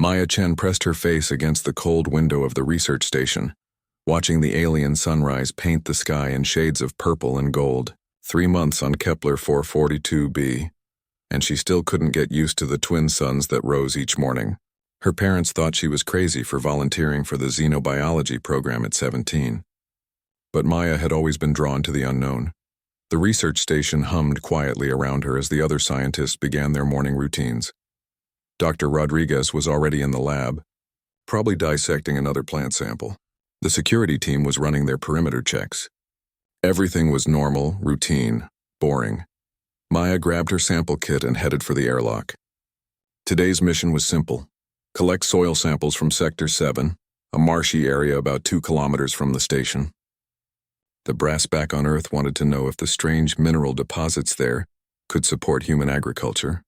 Maya Chen pressed her face against the cold window of the research station, watching the alien sunrise paint the sky in shades of purple and gold. 3 months on Kepler 442b, and she still couldn't get used to the twin suns that rose each morning. Her parents thought she was crazy for volunteering for the xenobiology program at 17. But Maya had always been drawn to the unknown. The research station hummed quietly around her as the other scientists began their morning routines. Dr. Rodriguez was already in the lab, probably dissecting another plant sample. The security team was running their perimeter checks. Everything was normal, routine, boring. Maya grabbed her sample kit and headed for the airlock. Today's mission was simple. Collect soil samples from Sector 7, a marshy area about 2 kilometers from the station. The brass back on Earth wanted to know if the strange mineral deposits there could support human agriculture.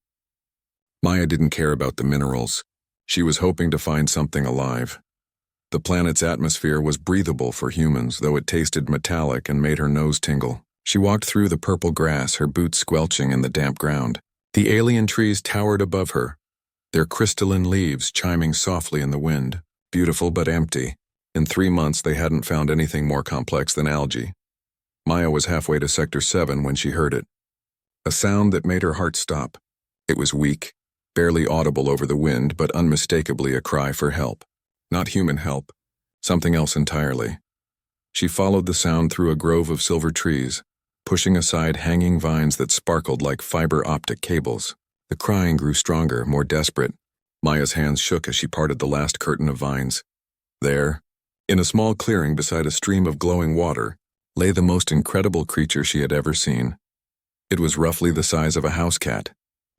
Maya didn't care about the minerals. She was hoping to find something alive. The planet's atmosphere was breathable for humans, though it tasted metallic and made her nose tingle. She walked through the purple grass, her boots squelching in the damp ground. The alien trees towered above her, their crystalline leaves chiming softly in the wind, beautiful but empty. In 3 months, they hadn't found anything more complex than algae. Maya was halfway to Sector 7 when she heard it. A sound that made her heart stop. It was weak, barely audible over the wind, but unmistakably a cry for help. Not human help, something else entirely. She followed the sound through a grove of silver trees, pushing aside hanging vines that sparkled like fiber-optic cables. The crying grew stronger, more desperate. Maya's hands shook as she parted the last curtain of vines. There, in a small clearing beside a stream of glowing water, lay the most incredible creature she had ever seen. It was roughly the size of a house cat,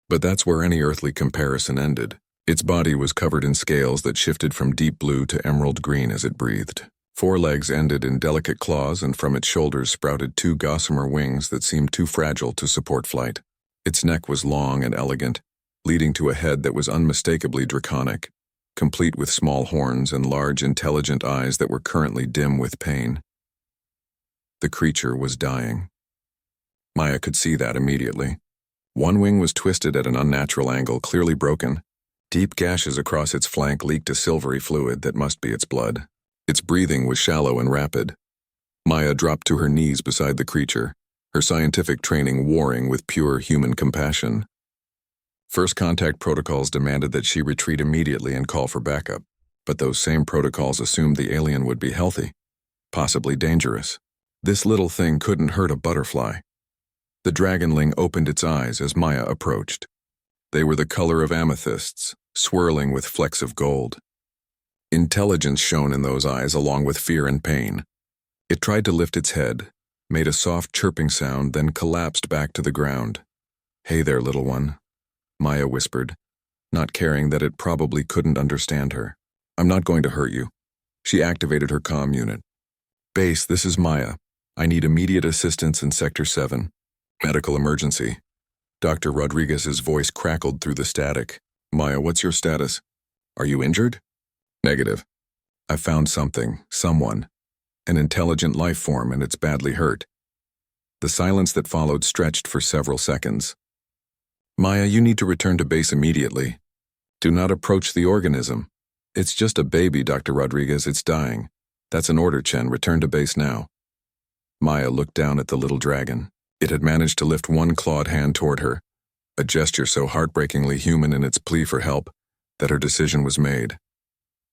but that's where any earthly comparison ended. Its body was covered in scales that shifted from deep blue to emerald green as it breathed. 4 legs ended in delicate claws, and from its shoulders sprouted 2 gossamer wings that seemed too fragile to support flight. Its neck was long and elegant, leading to a head that was unmistakably draconic, complete with small horns and large, intelligent eyes that were currently dim with pain. The creature was dying. Maya could see that immediately. One wing was twisted at an unnatural angle, clearly broken. Deep gashes across its flank leaked a silvery fluid that must be its blood. Its breathing was shallow and rapid. Maya dropped to her knees beside the creature, her scientific training warring with pure human compassion. First contact protocols demanded that she retreat immediately and call for backup, but those same protocols assumed the alien would be healthy, possibly dangerous. This little thing couldn't hurt a butterfly. The Dragonling opened its eyes as Maya approached. They were the color of amethysts, swirling with flecks of gold. Intelligence shone in those eyes along with fear and pain. It tried to lift its head, made a soft chirping sound, then collapsed back to the ground. "Hey there, little one," Maya whispered, not caring that it probably couldn't understand her. "I'm not going to hurt you." She activated her comm unit. "Base, this is Maya. I need immediate assistance in Sector 7. Medical emergency." Dr. Rodriguez's voice crackled through the static. "Maya, what's your status? Are you injured?" "Negative. I found something, someone, an intelligent life form, and it's badly hurt." The silence that followed stretched for several seconds. "Maya, you need to return to base immediately. Do not approach the organism. It's just a baby, Dr. Rodriguez. It's dying. That's an order, Chen. Return to base now." Maya looked down at the little dragon. It had managed to lift one clawed hand toward her, a gesture so heartbreakingly human in its plea for help that her decision was made.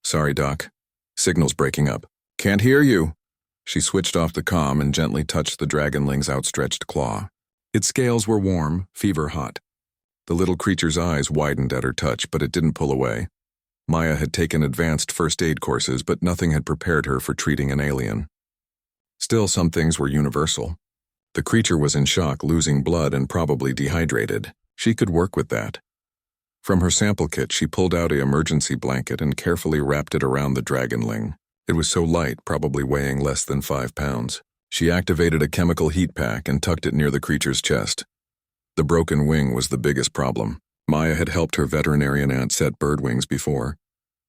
"Sorry, Doc. Signal's breaking up." "Can't hear you." She switched off the comm and gently touched the Dragonling's outstretched claw. Its scales were warm, fever-hot. The little creature's eyes widened at her touch, but it didn't pull away. Maya had taken advanced first aid courses, but nothing had prepared her for treating an alien. Still, some things were universal. The creature was in shock, losing blood and probably dehydrated. She could work with that. From her sample kit, she pulled out an emergency blanket and carefully wrapped it around the Dragonling. It was so light, probably weighing less than 5 pounds. She activated a chemical heat pack and tucked it near the creature's chest. The broken wing was the biggest problem. Maya had helped her veterinarian aunt set bird wings before,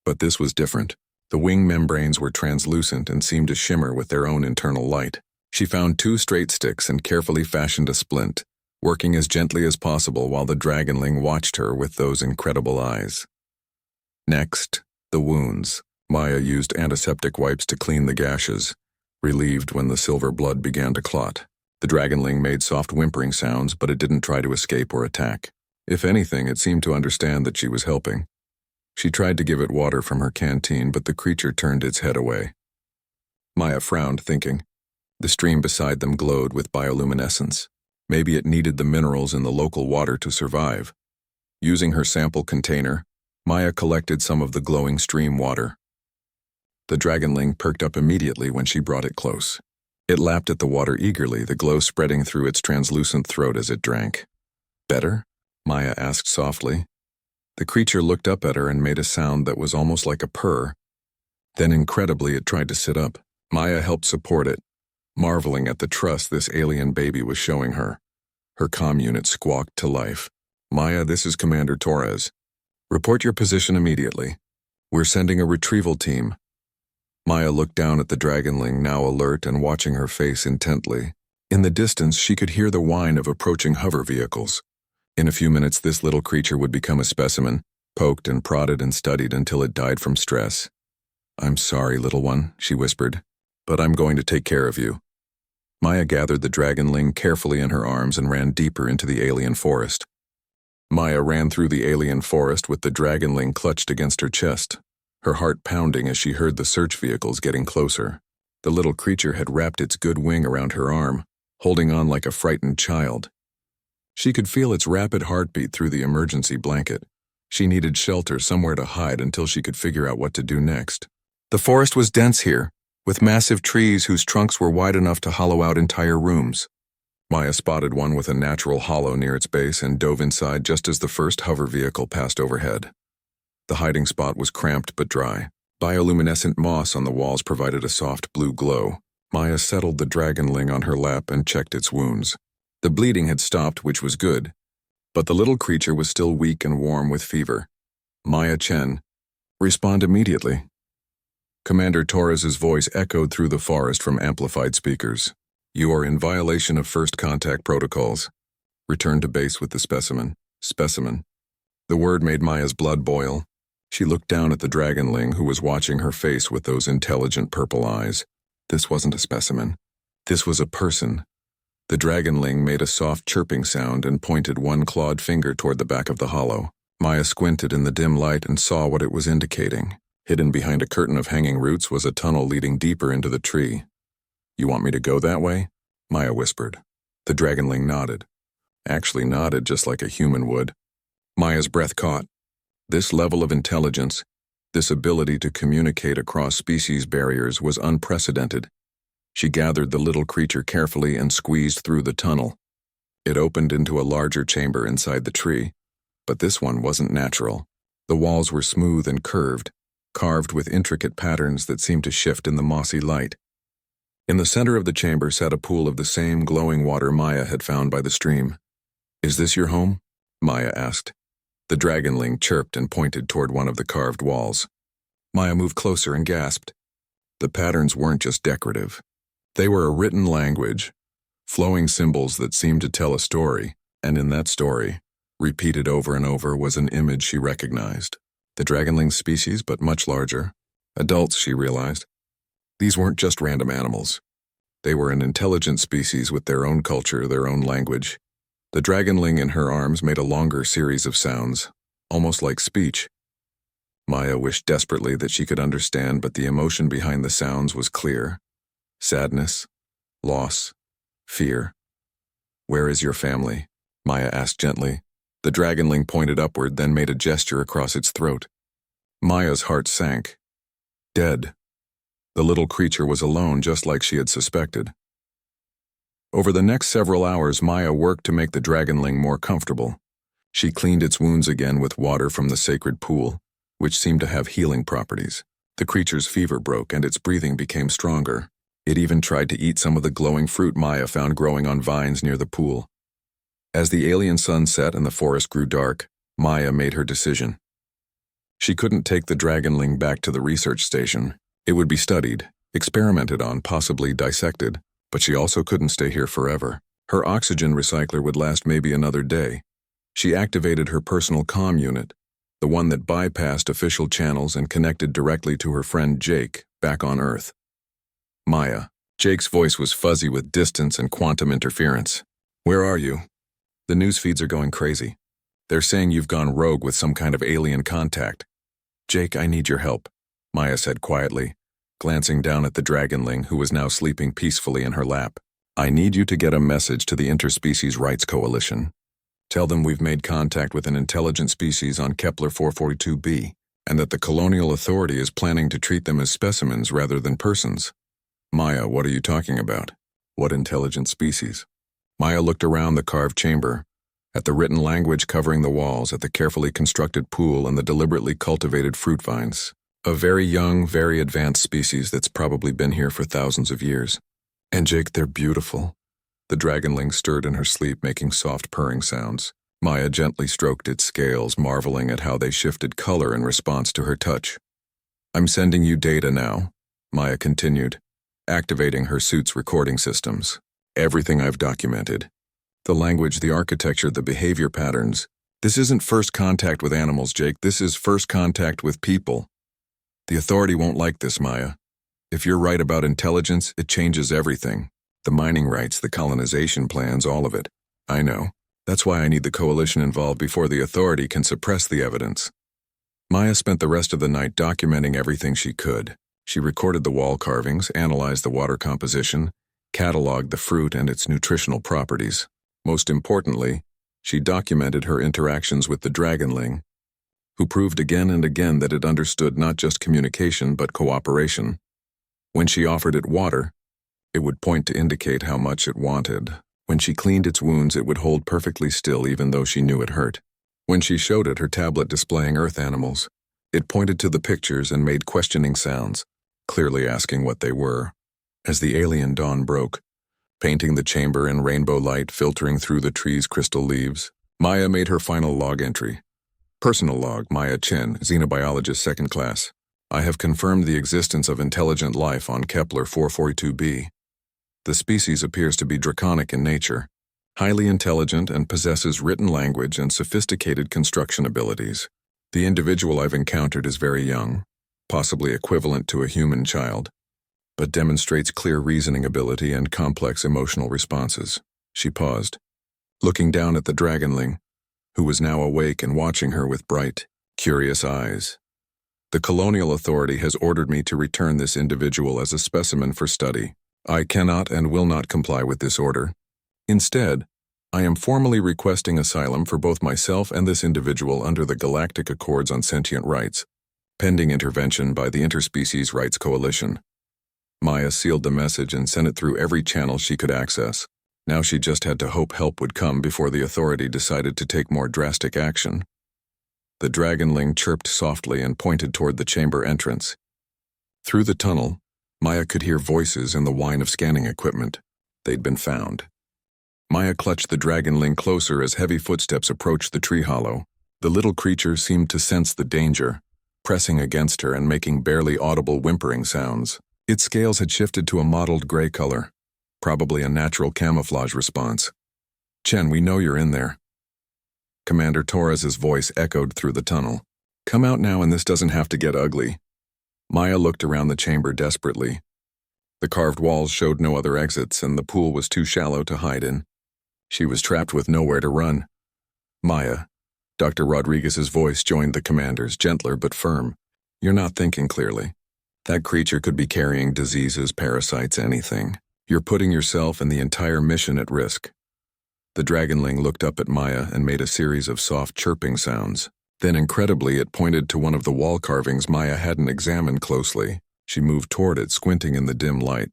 but this was different. The wing membranes were translucent and seemed to shimmer with their own internal light. She found 2 straight sticks and carefully fashioned a splint, working as gently as possible while the Dragonling watched her with those incredible eyes. Next, the wounds. Maya used antiseptic wipes to clean the gashes, relieved when the silver blood began to clot. The Dragonling made soft whimpering sounds, but it didn't try to escape or attack. If anything, it seemed to understand that she was helping. She tried to give it water from her canteen, but the creature turned its head away. Maya frowned, thinking. The stream beside them glowed with bioluminescence. Maybe it needed the minerals in the local water to survive. Using her sample container, Maya collected some of the glowing stream water. The Dragonling perked up immediately when she brought it close. It lapped at the water eagerly, the glow spreading through its translucent throat as it drank. Better? Maya asked softly. The creature looked up at her and made a sound that was almost like a purr. Then incredibly it tried to sit up. Maya helped support it, marveling at the trust this alien baby was showing her. Her comm unit squawked to life. Maya, this is Commander Torres. Report your position immediately. We're sending a retrieval team. Maya looked down at the Dragonling, now alert and watching her face intently. In the distance, she could hear the whine of approaching hover vehicles. In a few minutes, this little creature would become a specimen, poked and prodded and studied until it died from stress. I'm sorry, little one, she whispered, but I'm going to take care of you. Maya gathered the Dragonling carefully in her arms and ran deeper into the alien forest. Maya ran through the alien forest with the Dragonling clutched against her chest, her heart pounding as she heard the search vehicles getting closer. The little creature had wrapped its good wing around her arm, holding on like a frightened child. She could feel its rapid heartbeat through the emergency blanket. She needed shelter, somewhere to hide until she could figure out what to do next. The forest was dense here, with massive trees whose trunks were wide enough to hollow out entire rooms. Maya spotted one with a natural hollow near its base and dove inside just as the first hover vehicle passed overhead. The hiding spot was cramped but dry. Bioluminescent moss on the walls provided a soft blue glow. Maya settled the Dragonling on her lap and checked its wounds. The bleeding had stopped, which was good, but the little creature was still weak and warm with fever. Maya Chen, respond immediately. Commander Torres's voice echoed through the forest from amplified speakers. You are in violation of first contact protocols. Return to base with the specimen. Specimen. The word made Maya's blood boil. She looked down at the Dragonling, who was watching her face with those intelligent purple eyes. This wasn't a specimen. This was a person. The Dragonling made a soft chirping sound and pointed one clawed finger toward the back of the hollow. Maya squinted in the dim light and saw what it was indicating. Hidden behind a curtain of hanging roots was a tunnel leading deeper into the tree. You want me to go that way? Maya whispered. The Dragonling nodded. Actually nodded just like a human would. Maya's breath caught. This level of intelligence, this ability to communicate across species barriers was unprecedented. She gathered the little creature carefully and squeezed through the tunnel. It opened into a larger chamber inside the tree, but this one wasn't natural. The walls were smooth and curved, carved with intricate patterns that seemed to shift in the mossy light. In the center of the chamber sat a pool of the same glowing water Maya had found by the stream. Is this your home? Maya asked. The Dragonling chirped and pointed toward one of the carved walls. Maya moved closer and gasped. The patterns weren't just decorative. They were a written language, flowing symbols that seemed to tell a story, and in that story, repeated over and over, was an image she recognized. The Dragonling species, but much larger. Adults, she realized. These weren't just random animals. They were an intelligent species with their own culture, their own language. The Dragonling in her arms made a longer series of sounds, almost like speech. Maya wished desperately that she could understand, but the emotion behind the sounds was clear. Sadness, loss, fear. Where is your family? Maya asked gently. The Dragonling pointed upward, then made a gesture across its throat. Maya's heart sank. Dead. The little creature was alone, just like she had suspected. Over the next several hours, Maya worked to make the Dragonling more comfortable. She cleaned its wounds again with water from the sacred pool, which seemed to have healing properties. The creature's fever broke and its breathing became stronger. It even tried to eat some of the glowing fruit Maya found growing on vines near the pool. As the alien sun set and the forest grew dark, Maya made her decision. She couldn't take the Dragonling back to the research station. It would be studied, experimented on, possibly dissected, but she also couldn't stay here forever. Her oxygen recycler would last maybe another day. She activated her personal comm unit. the one that bypassed official channels and connected directly to her friend Jake, back on Earth. Maya. Jake's voice was fuzzy with distance and quantum interference. Where are you? The news feeds are going crazy. They're saying you've gone rogue with some kind of alien contact. Jake, I need your help, Maya said quietly, glancing down at the Dragonling who was now sleeping peacefully in her lap. I need you to get a message to the Interspecies Rights Coalition. Tell them we've made contact with an intelligent species on Kepler 442b, and that the Colonial Authority is planning to treat them as specimens rather than persons. Maya, what are you talking about? What intelligent species? Maya looked around the carved chamber, at the written language covering the walls, at the carefully constructed pool and the deliberately cultivated fruit vines. A very young, very advanced species that's probably been here for thousands of years. And Jake, they're beautiful. The Dragonling stirred in her sleep, making soft purring sounds. Maya gently stroked its scales, marveling at how they shifted color in response to her touch. I'm sending you data now, Maya continued, activating her suit's recording systems. Everything I've documented. The language, the architecture, the behavior patterns. This isn't first contact with animals, Jake. This is first contact with people. The Authority won't like this, Maya. If you're right about intelligence, it changes everything. The mining rights, the colonization plans, all of it. I know. That's why I need the Coalition involved before the Authority can suppress the evidence. Maya spent the rest of the night documenting everything she could. She recorded the wall carvings, analyzed the water composition, cataloged the fruit and its nutritional properties. Most importantly, she documented her interactions with the Dragonling, who proved again and again that it understood not just communication but cooperation. When she offered it water, it would point to indicate how much it wanted. When she cleaned its wounds, it would hold perfectly still even though she knew it hurt. When she showed it her tablet displaying Earth animals, it pointed to the pictures and made questioning sounds, clearly asking what they were. As the alien dawn broke, painting the chamber in rainbow light filtering through the tree's crystal leaves, Maya made her final log entry. Personal log, Maya Chen, xenobiologist 2nd class. I have confirmed the existence of intelligent life on Kepler 442b. The species appears to be draconic in nature, highly intelligent and possesses written language and sophisticated construction abilities. The individual I've encountered is very young, possibly equivalent to a human child, but demonstrates clear reasoning ability and complex emotional responses. She paused, looking down at the Dragonling, who was now awake and watching her with bright, curious eyes. The Colonial Authority has ordered me to return this individual as a specimen for study. I cannot and will not comply with this order. Instead, I am formally requesting asylum for both myself and this individual under the Galactic Accords on Sentient Rights, pending intervention by the Interspecies Rights Coalition. Maya sealed the message and sent it through every channel she could access. Now she just had to hope help would come before the Authority decided to take more drastic action. The Dragonling chirped softly and pointed toward the chamber entrance. Through the tunnel, Maya could hear voices and the whine of scanning equipment. They'd been found. Maya clutched the Dragonling closer as heavy footsteps approached the tree hollow. The little creature seemed to sense the danger, pressing against her and making barely audible whimpering sounds. Its scales had shifted to a mottled gray color, probably a natural camouflage response. Chen, we know you're in there. Commander Torres's voice echoed through the tunnel. Come out now and this doesn't have to get ugly. Maya looked around the chamber desperately. The carved walls showed no other exits and the pool was too shallow to hide in. She was trapped with nowhere to run. Maya, Dr. Rodriguez's voice joined the commander's, gentler but firm. You're not thinking clearly. That creature could be carrying diseases, parasites, anything. You're putting yourself and the entire mission at risk. The Dragonling looked up at Maya and made a series of soft chirping sounds. Then incredibly it pointed to one of the wall carvings Maya hadn't examined closely. She moved toward it, squinting in the dim light.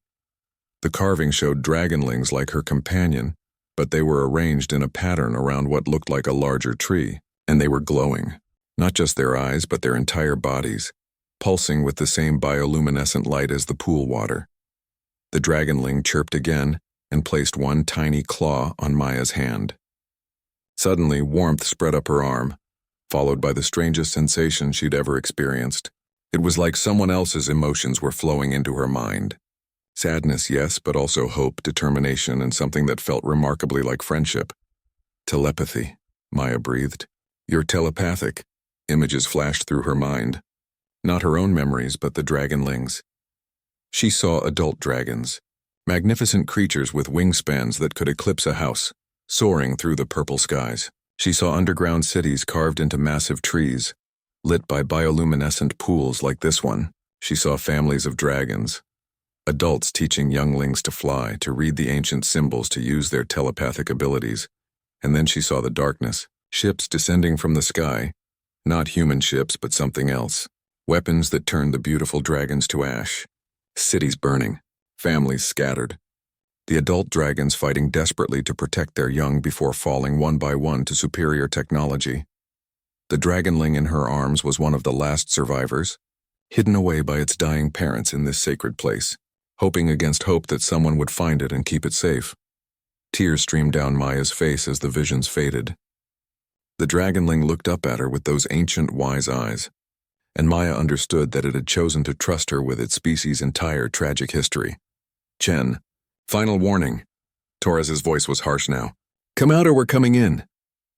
The carving showed Dragonlings like her companion, but they were arranged in a pattern around what looked like a larger tree, and they were glowing. Not just their eyes, but their entire bodies, pulsing with the same bioluminescent light as the pool water. The Dragonling chirped again and placed one tiny claw on Maya's hand. Suddenly, warmth spread up her arm, followed by the strangest sensation she'd ever experienced. It was like someone else's emotions were flowing into her mind. Sadness, yes, but also hope, determination, and something that felt remarkably like friendship. Telepathy, Maya breathed. You're telepathic. Images flashed through her mind. Not her own memories, but the Dragonlings. She saw adult dragons, magnificent creatures with wingspans that could eclipse a house, soaring through the purple skies. She saw underground cities carved into massive trees, lit by bioluminescent pools like this one. She saw families of dragons, adults teaching younglings to fly, to read the ancient symbols, to use their telepathic abilities. And then she saw the darkness, ships descending from the sky, not human ships but something else, weapons that turned the beautiful dragons to ash, cities burning, families scattered. The adult dragons fighting desperately to protect their young before falling one by one to superior technology. The dragonling in her arms was one of the last survivors, hidden away by its dying parents in this sacred place, hoping against hope that someone would find it and keep it safe. Tears streamed down Maya's face as the visions faded. The dragonling looked up at her with those ancient wise eyes, and Maya understood that it had chosen to trust her with its species' entire tragic history. "Chen, final warning." Torres's voice was harsh now. "Come out or we're coming in."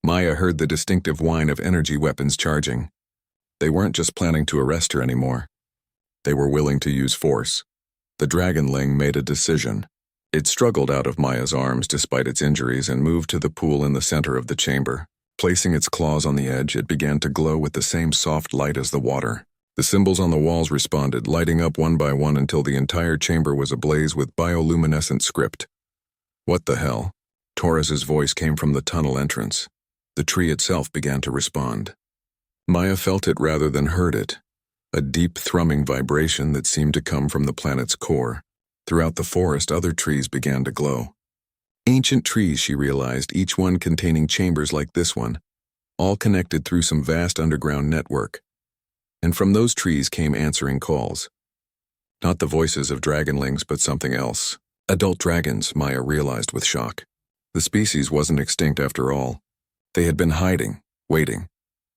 Maya heard the distinctive whine of energy weapons charging. They weren't just planning to arrest her anymore. They were willing to use force. The dragonling made a decision. It struggled out of Maya's arms despite its injuries and moved to the pool in the center of the chamber. Placing its claws on the edge, it began to glow with the same soft light as the water. The symbols on the walls responded, lighting up one by one until the entire chamber was ablaze with bioluminescent script. "What the hell?" Torres's voice came from the tunnel entrance. The tree itself began to respond. Maya felt it rather than heard it, a deep thrumming vibration that seemed to come from the planet's core. Throughout the forest, other trees began to glow. Ancient trees, she realized, each one containing chambers like this one, all connected through some vast underground network. And from those trees came answering calls. Not the voices of dragonlings, but something else. Adult dragons, Maya realized with shock. The species wasn't extinct after all. They had been hiding, waiting,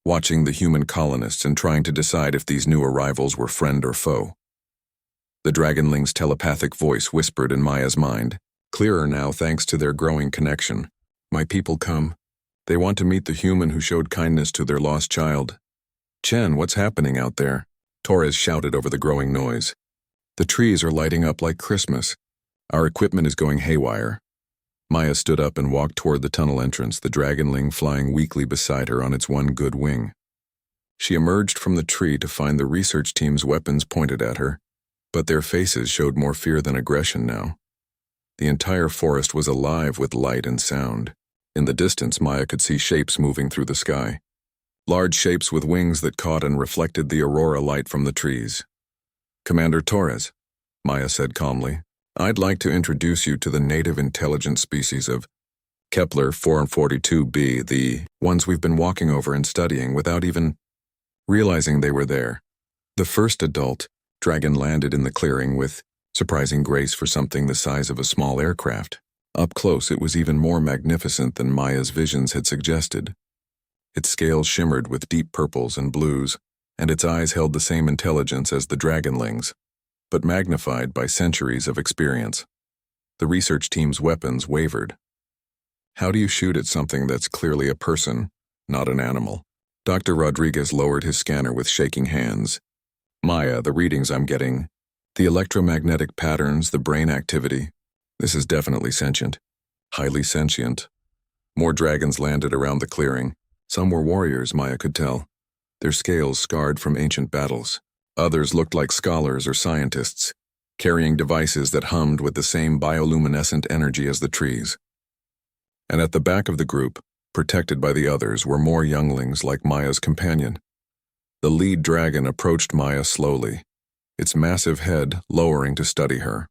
watching the human colonists and trying to decide if these new arrivals were friend or foe. The dragonling's telepathic voice whispered in Maya's mind, clearer now thanks to their growing connection. "My people come. They want to meet the human who showed kindness to their lost child." "Chen, what's happening out there?" Torres shouted over the growing noise. "The trees are lighting up like Christmas. Our equipment is going haywire." Maya stood up and walked toward the tunnel entrance, the dragonling flying weakly beside her on its one good wing. She emerged from the tree to find the research team's weapons pointed at her, but their faces showed more fear than aggression now. The entire forest was alive with light and sound. In the distance, Maya could see shapes moving through the sky. Large shapes with wings that caught and reflected the aurora light from the trees. "Commander Torres," Maya said calmly, "I'd like to introduce you to the native intelligent species of Kepler 442b, the ones we've been walking over and studying without even realizing they were there." The first adult dragon landed in the clearing with surprising grace for something the size of a small aircraft. Up close, it was even more magnificent than Maya's visions had suggested. Its scales shimmered with deep purples and blues, and its eyes held the same intelligence as the dragonlings, but magnified by centuries of experience. The research team's weapons wavered. "How do you shoot at something that's clearly a person, not an animal?" Dr. Rodriguez lowered his scanner with shaking hands. "Maya, the readings I'm getting, the electromagnetic patterns, the brain activity, this is definitely sentient. Highly sentient." More dragons landed around the clearing. Some were warriors, Maya could tell, their scales scarred from ancient battles. Others looked like scholars or scientists, carrying devices that hummed with the same bioluminescent energy as the trees. And at the back of the group, protected by the others, were more younglings like Maya's companion. The lead dragon approached Maya slowly, its massive head lowering to study her.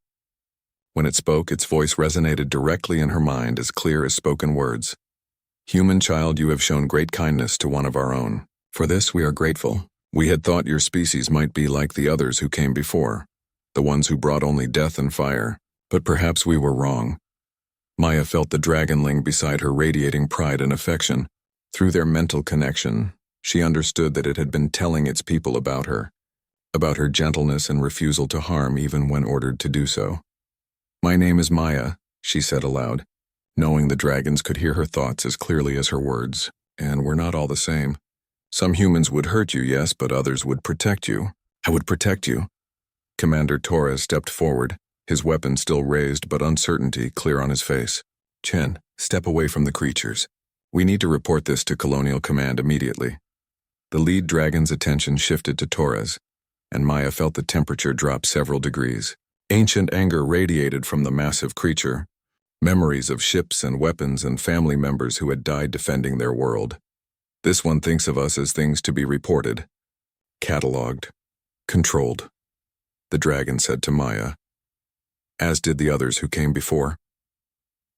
When it spoke, its voice resonated directly in her mind, as clear as spoken words. "Human child, you have shown great kindness to one of our own. For this we are grateful. We had thought your species might be like the others who came before, the ones who brought only death and fire, but perhaps we were wrong." Maya felt the dragonling beside her radiating pride and affection. Through their mental connection, she understood that it had been telling its people about her gentleness and refusal to harm even when ordered to do so. "My name is Maya," she said aloud, knowing the dragons could hear her thoughts as clearly as her words, "and we're not all the same. Some humans would hurt you, yes, but others would protect you. I would protect you. Commander Torres stepped forward, his weapon still raised but uncertainty clear on his face. Chen, step away from the creatures. We need to report this to Colonial Command immediately. The lead dragon's attention shifted to Torres, and Maya felt the temperature drop several degrees. Ancient anger radiated from the massive creature, memories of ships and weapons and family members who had died defending their world. This one thinks of us as things to be reported, catalogued, controlled, the dragon said to Maya, as did the others who came before.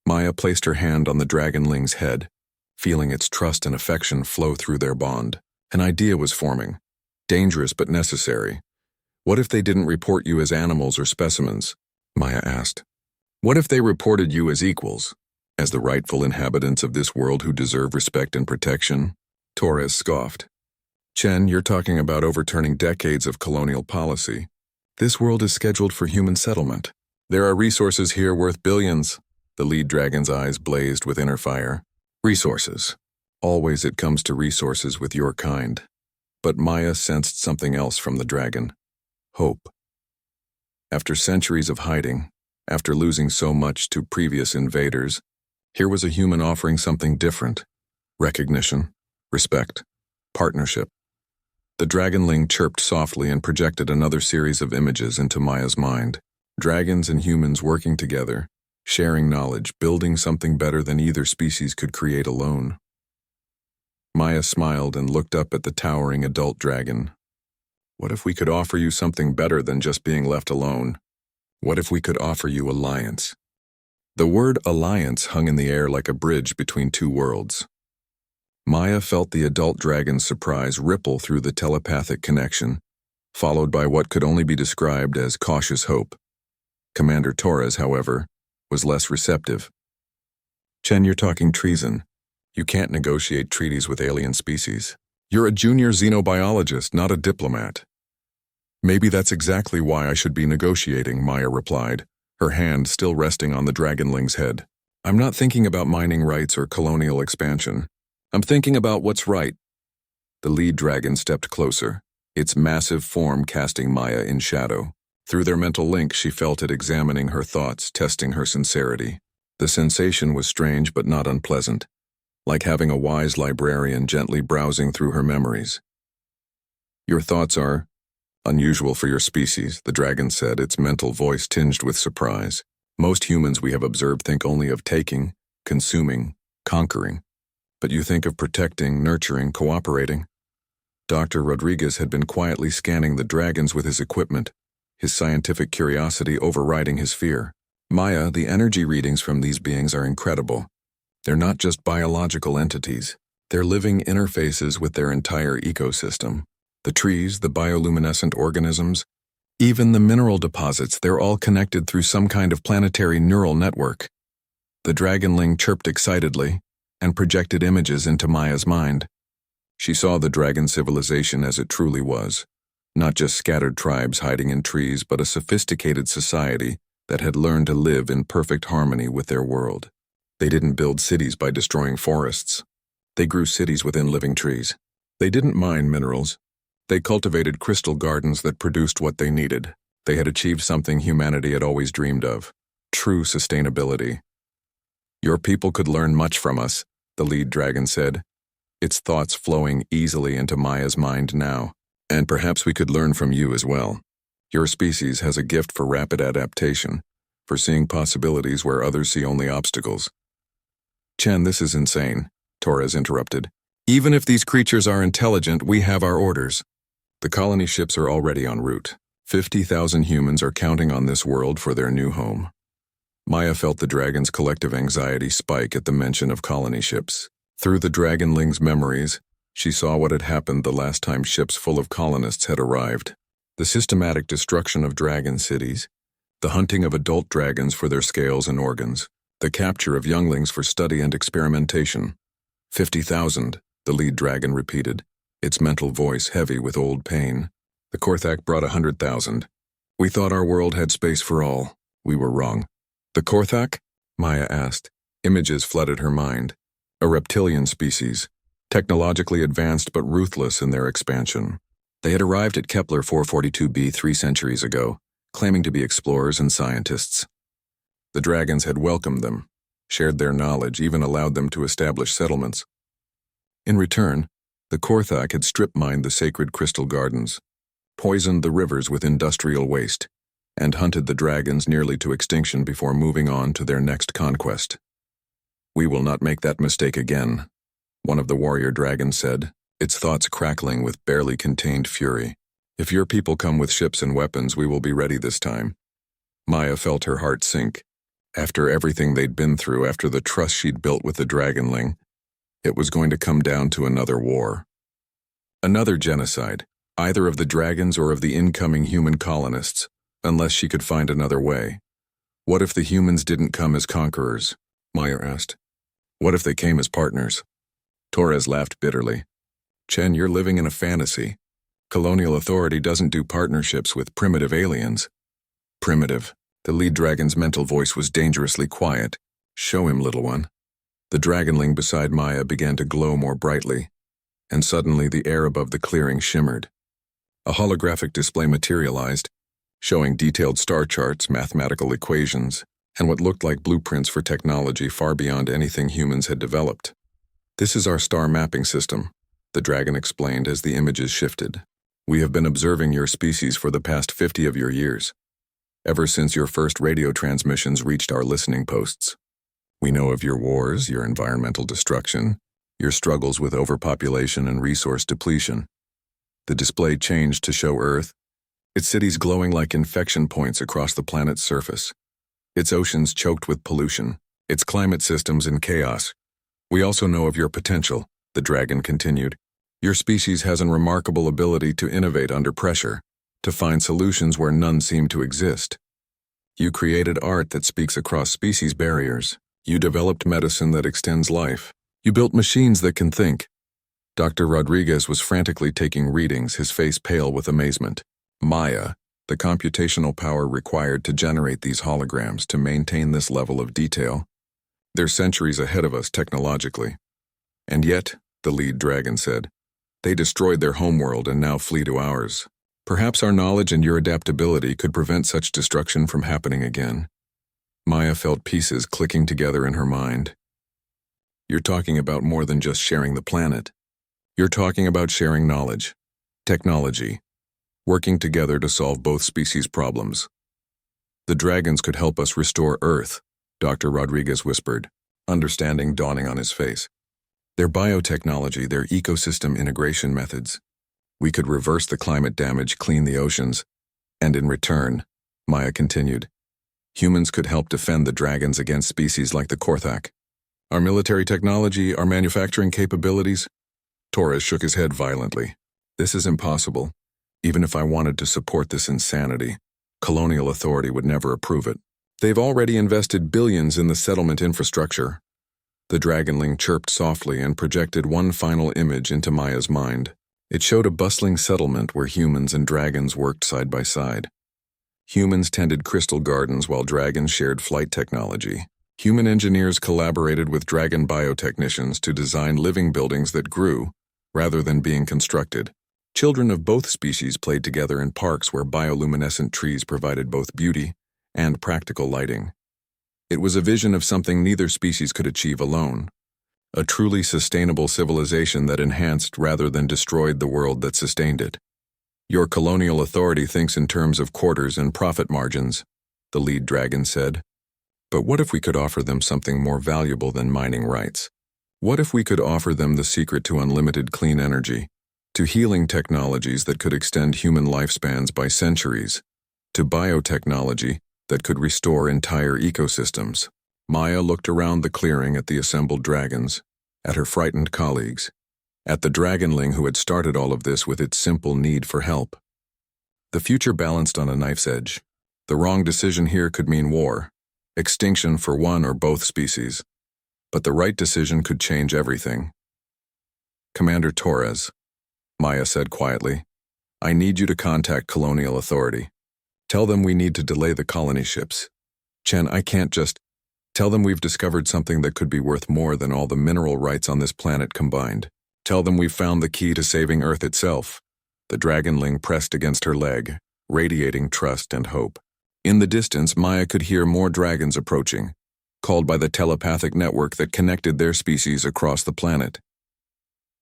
Maya placed her hand on the Dragonling's head, feeling its trust and affection flow through their bond. An idea was forming, dangerous but necessary. What if they didn't report you as animals or specimens? Maya asked. What if they reported you as equals, as the rightful inhabitants of this world who deserve respect and protection? Torres scoffed. Chen, you're talking about overturning decades of colonial policy. This world is scheduled for human settlement. There are resources here worth billions. The lead dragon's eyes blazed with inner fire. Resources. Always it comes to resources with your kind. But Maya sensed something else from the dragon. Hope. After centuries of hiding, after losing so much to previous invaders, here was a human offering something different. Recognition, respect, partnership. The Dragonling chirped softly and projected another series of images into Maya's mind. Dragons and humans working together, sharing knowledge, building something better than either species could create alone. Maya smiled and looked up at the towering adult dragon. What if we could offer you something better than just being left alone? What if we could offer you alliance? The word alliance hung in the air like a bridge between two worlds. Maya felt the adult dragon's surprise ripple through the telepathic connection, followed by what could only be described as cautious hope. Commander Torres, however, was less receptive. Chen, you're talking treason. You can't negotiate treaties with alien species. You're a junior xenobiologist, not a diplomat. Maybe that's exactly why I should be negotiating, Maya replied, her hand still resting on the Dragonling's head. I'm not thinking about mining rights or colonial expansion. I'm thinking about what's right. The lead dragon stepped closer, its massive form casting Maya in shadow. Through their mental link, she felt it examining her thoughts, testing her sincerity. The sensation was strange but not unpleasant, like having a wise librarian gently browsing through her memories. Your thoughts are unusual for your species, the dragon said, its mental voice tinged with surprise. Most humans we have observed think only of taking, consuming, conquering. But you think of protecting, nurturing, cooperating. Dr. Rodriguez had been quietly scanning the dragons with his equipment, his scientific curiosity overriding his fear. Maya, the energy readings from these beings are incredible. They're not just biological entities. They're living interfaces with their entire ecosystem. The trees, the bioluminescent organisms, even the mineral deposits, they're all connected through some kind of planetary neural network. The Dragonling chirped excitedly and projected images into Maya's mind. She saw the dragon civilization as it truly was, not just scattered tribes hiding in trees, but a sophisticated society that had learned to live in perfect harmony with their world. They didn't build cities by destroying forests. They grew cities within living trees. They didn't mine minerals. They cultivated crystal gardens that produced what they needed. They had achieved something humanity had always dreamed of: true sustainability. Your people could learn much from us, the lead dragon said, its thoughts flowing easily into Maya's mind now. And perhaps we could learn from you as well. Your species has a gift for rapid adaptation, for seeing possibilities where others see only obstacles. Chen, this is insane, Torres interrupted. Even if these creatures are intelligent, we have our orders. The colony ships are already en route. 50,000 humans are counting on this world for their new home. Maya felt the dragon's collective anxiety spike at the mention of colony ships. Through the Dragonling's memories, she saw what had happened the last time ships full of colonists had arrived. The systematic destruction of dragon cities, the hunting of adult dragons for their scales and organs, the capture of younglings for study and experimentation. 50,000, the lead dragon repeated, its mental voice heavy with old pain. The Korthak brought 100,000. We thought our world had space for all. We were wrong. The Korthak? Maya asked. Images flooded her mind. A reptilian species, technologically advanced but ruthless in their expansion. They had arrived at Kepler 442b 3 centuries ago, claiming to be explorers and scientists. The dragons had welcomed them, shared their knowledge, even allowed them to establish settlements. In return, the Korthak had strip-mined the sacred crystal gardens, poisoned the rivers with industrial waste, and hunted the dragons nearly to extinction before moving on to their next conquest. "We will not make that mistake again," one of the warrior dragons said, its thoughts crackling with barely contained fury. "If your people come with ships and weapons, we will be ready this time." Maya felt her heart sink. After everything they'd been through, after the trust she'd built with the Dragonling, it was going to come down to another war. Another genocide, either of the dragons or of the incoming human colonists, unless she could find another way. What if the humans didn't come as conquerors? Maya asked. What if they came as partners? Torres laughed bitterly. Chen, you're living in a fantasy. Colonial authority doesn't do partnerships with primitive aliens. Primitive. The lead dragon's mental voice was dangerously quiet. Show him, little one. The dragonling beside Maya began to glow more brightly, and suddenly the air above the clearing shimmered. A holographic display materialized, showing detailed star charts, mathematical equations, and what looked like blueprints for technology far beyond anything humans had developed. "This is our star mapping system," the dragon explained as the images shifted. "We have been observing your species for the past 50 of your years, ever since your first radio transmissions reached our listening posts. We know of your wars, your environmental destruction, your struggles with overpopulation and resource depletion." The display changed to show Earth, its cities glowing like infection points across the planet's surface, its oceans choked with pollution, its climate systems in chaos. "We also know of your potential," the dragon continued. "Your species has a remarkable ability to innovate under pressure, to find solutions where none seem to exist. You created art that speaks across species barriers. You developed medicine that extends life. You built machines that can think." Dr. Rodriguez was frantically taking readings, his face pale with amazement. Maya, the computational power required to generate these holograms to maintain this level of detail. "They're centuries ahead of us technologically. And yet," the lead dragon said, "they destroyed their homeworld and now flee to ours. Perhaps our knowledge and your adaptability could prevent such destruction from happening again." Maya felt pieces clicking together in her mind. "You're talking about more than just sharing the planet. You're talking about sharing knowledge, technology, working together to solve both species' problems. The dragons could help us restore Earth," Dr. Rodriguez whispered, understanding dawning on his face. "Their biotechnology, their ecosystem integration methods. We could reverse the climate damage, clean the oceans, and in return," Maya continued, "humans could help defend the dragons against species like the Korthak. Our military technology, our manufacturing capabilities." Torres shook his head violently. "This is impossible. Even if I wanted to support this insanity, colonial authority would never approve it. They've already invested billions in the settlement infrastructure." The dragonling chirped softly and projected one final image into Maya's mind. It showed a bustling settlement where humans and dragons worked side by side. Humans tended crystal gardens while dragons shared flight technology. Human engineers collaborated with dragon biotechnicians to design living buildings that grew, rather than being constructed. Children of both species played together in parks where bioluminescent trees provided both beauty and practical lighting. It was a vision of something neither species could achieve alone. A truly sustainable civilization that enhanced rather than destroyed the world that sustained it. "Your colonial authority thinks in terms of quarters and profit margins," the lead dragon said. "But what if we could offer them something more valuable than mining rights? What if we could offer them the secret to unlimited clean energy, to healing technologies that could extend human lifespans by centuries, to biotechnology that could restore entire ecosystems?" Maya looked around the clearing at the assembled dragons, at her frightened colleagues, at the dragonling who had started all of this with its simple need for help. The future balanced on a knife's edge. The wrong decision here could mean war, extinction for one or both species, but the right decision could change everything. "Commander Torres," Maya said quietly, "I need you to contact colonial authority. Tell them we need to delay the colony ships. Chen, I can't just... Tell them we've discovered something that could be worth more than all the mineral rights on this planet combined. Tell them we've found the key to saving Earth itself. The Dragonling pressed against her leg, radiating trust and hope. In the distance, Maya could hear more dragons approaching, called by the telepathic network that connected their species across the planet.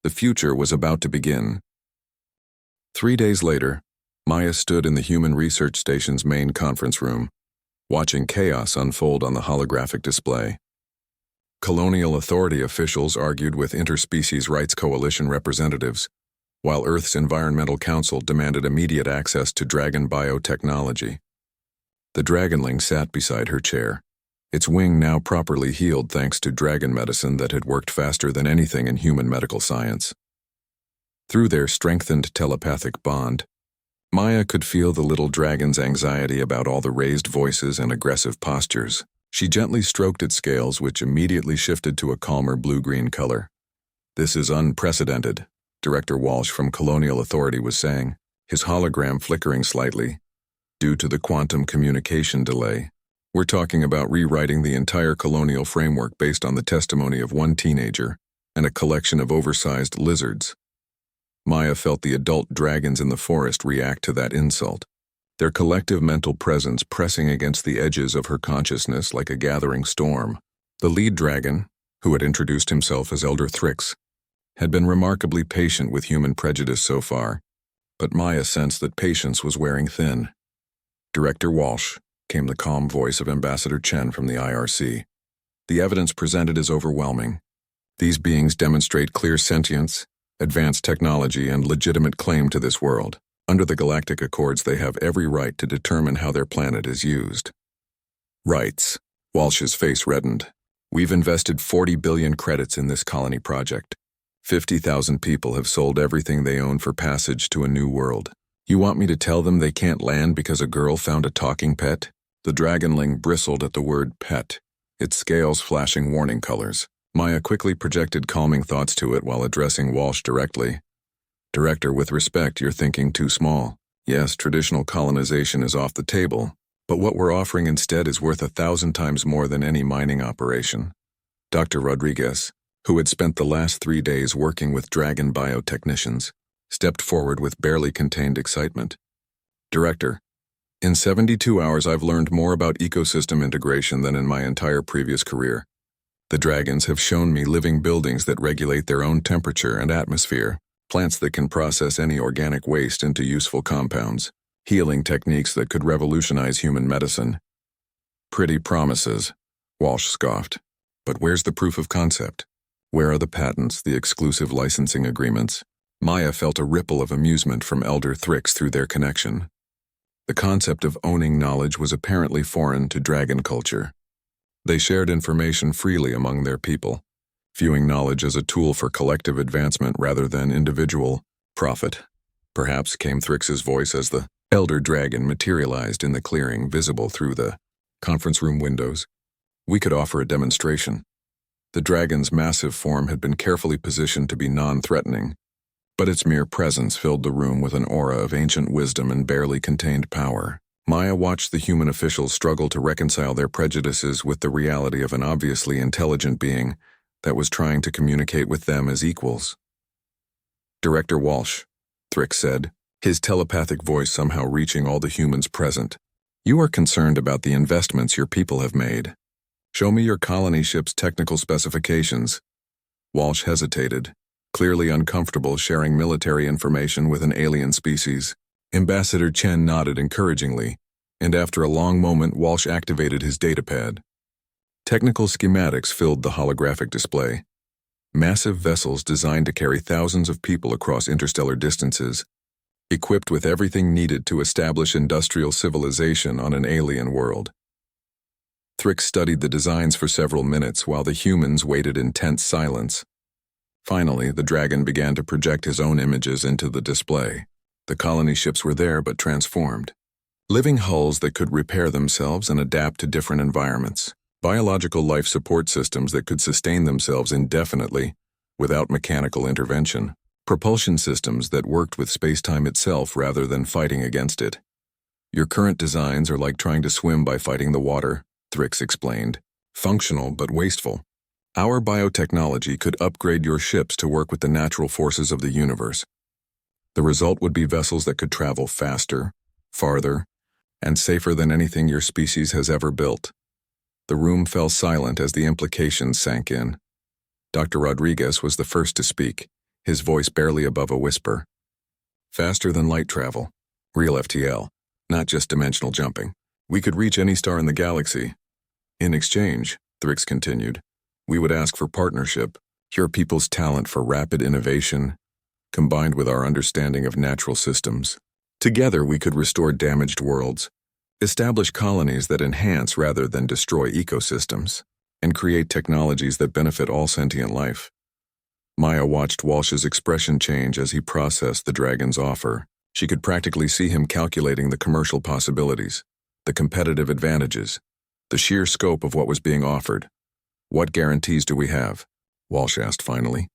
The future was about to begin. 3 days later, Maya stood in the Human Research Station's main conference room, watching chaos unfold on the holographic display. Colonial Authority officials argued with Interspecies Rights Coalition representatives, while Earth's Environmental Council demanded immediate access to dragon biotechnology. The Dragonling sat beside her chair, its wing now properly healed thanks to dragon medicine that had worked faster than anything in human medical science. Through their strengthened telepathic bond, Maya could feel the little dragon's anxiety about all the raised voices and aggressive postures. She gently stroked its scales, which immediately shifted to a calmer blue-green color. "This is unprecedented," Director Walsh from Colonial Authority was saying, his hologram flickering slightly. "Due to the quantum communication delay, we're talking about rewriting the entire colonial framework based on the testimony of one teenager and a collection of oversized lizards." Maya felt the adult dragons in the forest react to that insult, their collective mental presence pressing against the edges of her consciousness like a gathering storm. The lead dragon, who had introduced himself as Elder Thrix, had been remarkably patient with human prejudice so far, but Maya sensed that patience was wearing thin. "Director Walsh," came the calm voice of Ambassador Chen from the IRC. "The evidence presented is overwhelming. These beings demonstrate clear sentience, advanced technology, and legitimate claim to this world. Under the Galactic Accords, they have every right to determine how their planet is used." "Rights." Walsh's face reddened. "We've invested 40 billion credits in this colony project. 50,000 people have sold everything they own for passage to a new world. You want me to tell them they can't land because a girl found a talking pet?" The Dragonling bristled at the word pet, its scales flashing warning colors. Maya quickly projected calming thoughts to it while addressing Walsh directly. "Director, with respect, you're thinking too small. Yes, traditional colonization is off the table, but what we're offering instead is worth 1,000 times more than any mining operation." Dr. Rodriguez, who had spent the last 3 days working with dragon biotechnicians, stepped forward with barely contained excitement. "Director, in 72 hours I've learned more about ecosystem integration than in my entire previous career. The dragons have shown me living buildings that regulate their own temperature and atmosphere, plants that can process any organic waste into useful compounds, healing techniques that could revolutionize human medicine." "Pretty promises," Walsh scoffed. "But where's the proof of concept? Where are the patents, the exclusive licensing agreements?" Maya felt a ripple of amusement from Elder Thrix through their connection. The concept of owning knowledge was apparently foreign to dragon culture. They shared information freely among their people, viewing knowledge as a tool for collective advancement rather than individual profit. "Perhaps," came Thrix's voice as the Elder Dragon materialized in the clearing visible through the conference room windows, "we could offer a demonstration." The dragon's massive form had been carefully positioned to be non-threatening, but its mere presence filled the room with an aura of ancient wisdom and barely contained power. Maya watched the human officials struggle to reconcile their prejudices with the reality of an obviously intelligent being that was trying to communicate with them as equals. "Director Walsh," Thrix said, his telepathic voice somehow reaching all the humans present, "you are concerned about the investments your people have made. Show me your colony ship's technical specifications." Walsh hesitated, clearly uncomfortable sharing military information with an alien species. Ambassador Chen nodded encouragingly, and after a long moment Walsh activated his datapad. Technical schematics filled the holographic display. Massive vessels designed to carry thousands of people across interstellar distances, equipped with everything needed to establish industrial civilization on an alien world. Thrix studied the designs for several minutes while the humans waited in tense silence. Finally, the dragon began to project his own images into the display. The colony ships were there but transformed. Living hulls that could repair themselves and adapt to different environments. Biological life support systems that could sustain themselves indefinitely without mechanical intervention. Propulsion systems that worked with space-time itself rather than fighting against it. "Your current designs are like trying to swim by fighting the water," Thrix explained. "Functional but wasteful. Our biotechnology could upgrade your ships to work with the natural forces of the universe. The result would be vessels that could travel faster, farther, and safer than anything your species has ever built. The room fell silent as the implications sank in. Dr. Rodriguez was the first to speak, his voice barely above a whisper. Faster than light travel. Real FTL, not just dimensional jumping. We could reach any star in the galaxy. In exchange, Thrix continued, we would ask for partnership, your people's talent for rapid innovation, combined with our understanding of natural systems. Together we could restore damaged worlds, establish colonies that enhance rather than destroy ecosystems, and create technologies that benefit all sentient life. Maya watched Walsh's expression change as he processed the dragon's offer. She could practically see him calculating the commercial possibilities, the competitive advantages, the sheer scope of what was being offered. What guarantees do we have? Walsh asked finally.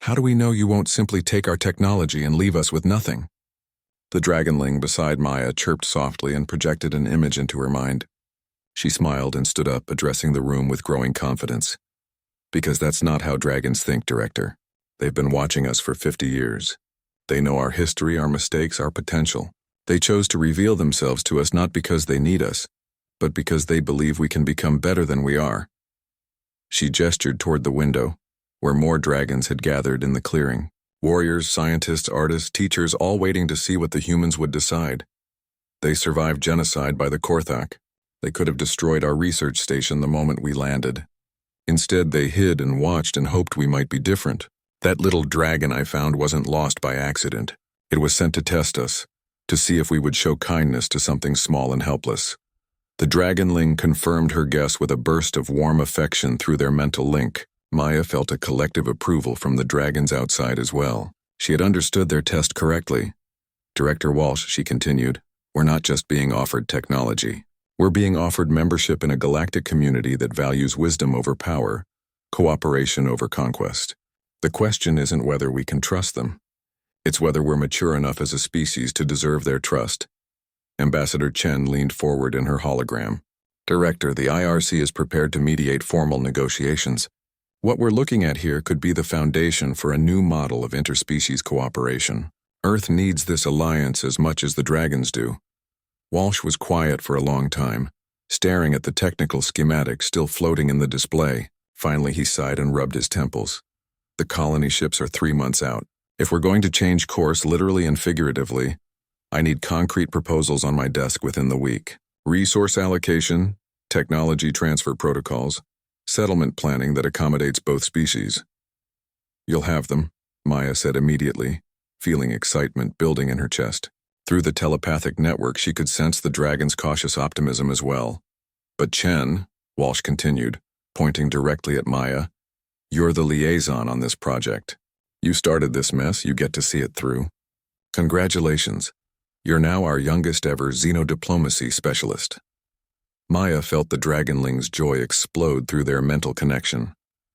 How do we know you won't simply take our technology and leave us with nothing? The Dragonling beside Maya chirped softly and projected an image into her mind. She smiled and stood up, addressing the room with growing confidence. Because that's not how dragons think, Director. They've been watching us for 50 years. They know our history, our mistakes, our potential. They chose to reveal themselves to us not because they need us, but because they believe we can become better than we are. She gestured toward the window, where more dragons had gathered in the clearing. Warriors, scientists, artists, teachers, all waiting to see what the humans would decide. They survived genocide by the Korthak. They could have destroyed our research station the moment we landed. Instead, they hid and watched and hoped we might be different. That little dragon I found wasn't lost by accident. It was sent to test us, to see if we would show kindness to something small and helpless. The Dragonling confirmed her guess with a burst of warm affection through their mental link. Maya felt a collective approval from the dragons outside as well. She had understood their test correctly. Director Walsh, she continued, we're not just being offered technology. We're being offered membership in a galactic community that values wisdom over power, cooperation over conquest. The question isn't whether we can trust them. It's whether we're mature enough as a species to deserve their trust. Ambassador Chen leaned forward in her hologram. Director, the IRC is prepared to mediate formal negotiations. What we're looking at here could be the foundation for a new model of interspecies cooperation. Earth needs this alliance as much as the dragons do. Walsh was quiet for a long time, staring at the technical schematic still floating in the display. Finally, he sighed and rubbed his temples. The colony ships are 3 months out. If we're going to change course literally and figuratively, I need concrete proposals on my desk within the week. Resource allocation, technology transfer protocols, settlement planning that accommodates both species. You'll have them, Maya said immediately, feeling excitement building in her chest. Through the telepathic network, she could sense the dragon's cautious optimism as well. But Chen, Walsh continued, pointing directly at Maya, you're the liaison on this project. You started this mess, you get to see it through. Congratulations. You're now our youngest ever xenodiplomacy specialist. Maya felt the Dragonling's joy explode through their mental connection,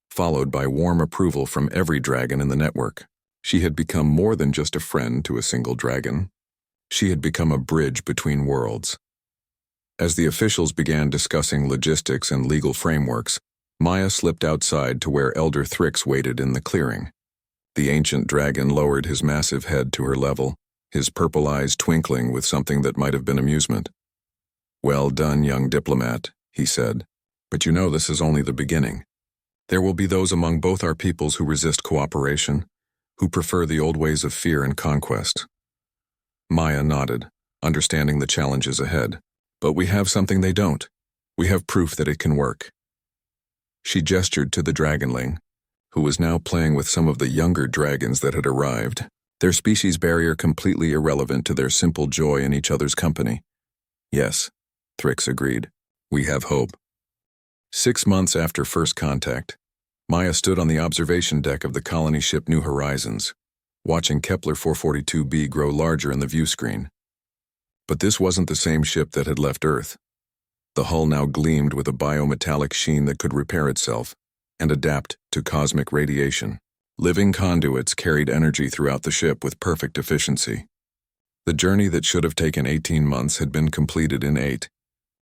followed by warm approval from every dragon in the network. She had become more than just a friend to a single dragon. She had become a bridge between worlds. As the officials began discussing logistics and legal frameworks, Maya slipped outside to where Elder Thrix waited in the clearing. The ancient dragon lowered his massive head to her level, his purple eyes twinkling with something that might have been amusement. Well done, young diplomat, he said. But you know this is only the beginning. There will be those among both our peoples who resist cooperation, who prefer the old ways of fear and conquest. Maya nodded, understanding the challenges ahead. But we have something they don't. We have proof that it can work. She gestured to the Dragonling, who was now playing with some of the younger dragons that had arrived, their species barrier completely irrelevant to their simple joy in each other's company. Yes, Thrix agreed. We have hope. 6 months after first contact, Maya stood on the observation deck of the colony ship New Horizons, watching Kepler 442b grow larger in the view screen. But this wasn't the same ship that had left Earth. The hull now gleamed with a biometallic sheen that could repair itself and adapt to cosmic radiation. Living conduits carried energy throughout the ship with perfect efficiency. The journey that should have taken 18 months had been completed in 8.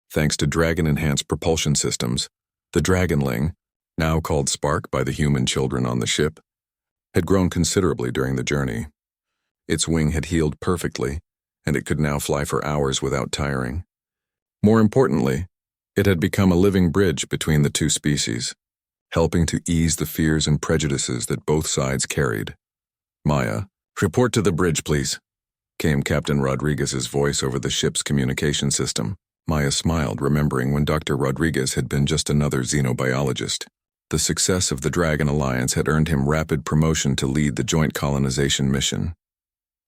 Thanks to Dragon-enhanced propulsion systems, the Dragonling, now called Spark by the human children on the ship, had grown considerably during the journey. Its wing had healed perfectly, and it could now fly for hours without tiring. More importantly, it had become a living bridge between the two species, helping to ease the fears and prejudices that both sides carried. "Maya, report to the bridge, please," came Captain Rodriguez's voice over the ship's communication system. Maya smiled, remembering when Dr. Rodriguez had been just another xenobiologist. The success of the Dragon Alliance had earned him rapid promotion to lead the joint colonization mission.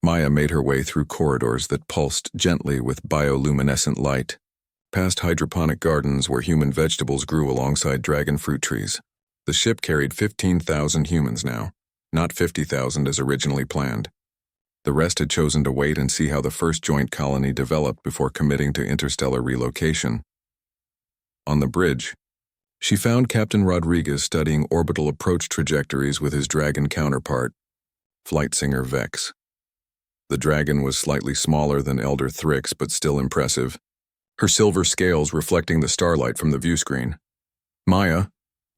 Maya made her way through corridors that pulsed gently with bioluminescent light, past hydroponic gardens where human vegetables grew alongside dragon fruit trees. The ship carried 15,000 humans now, not 50,000 as originally planned. The rest had chosen to wait and see how the first joint colony developed before committing to interstellar relocation. On the bridge, she found Captain Rodriguez studying orbital approach trajectories with his dragon counterpart, Flight Singer Vex. The dragon was slightly smaller than Elder Thrix, but still impressive, her silver scales reflecting the starlight from the viewscreen. "Maya,"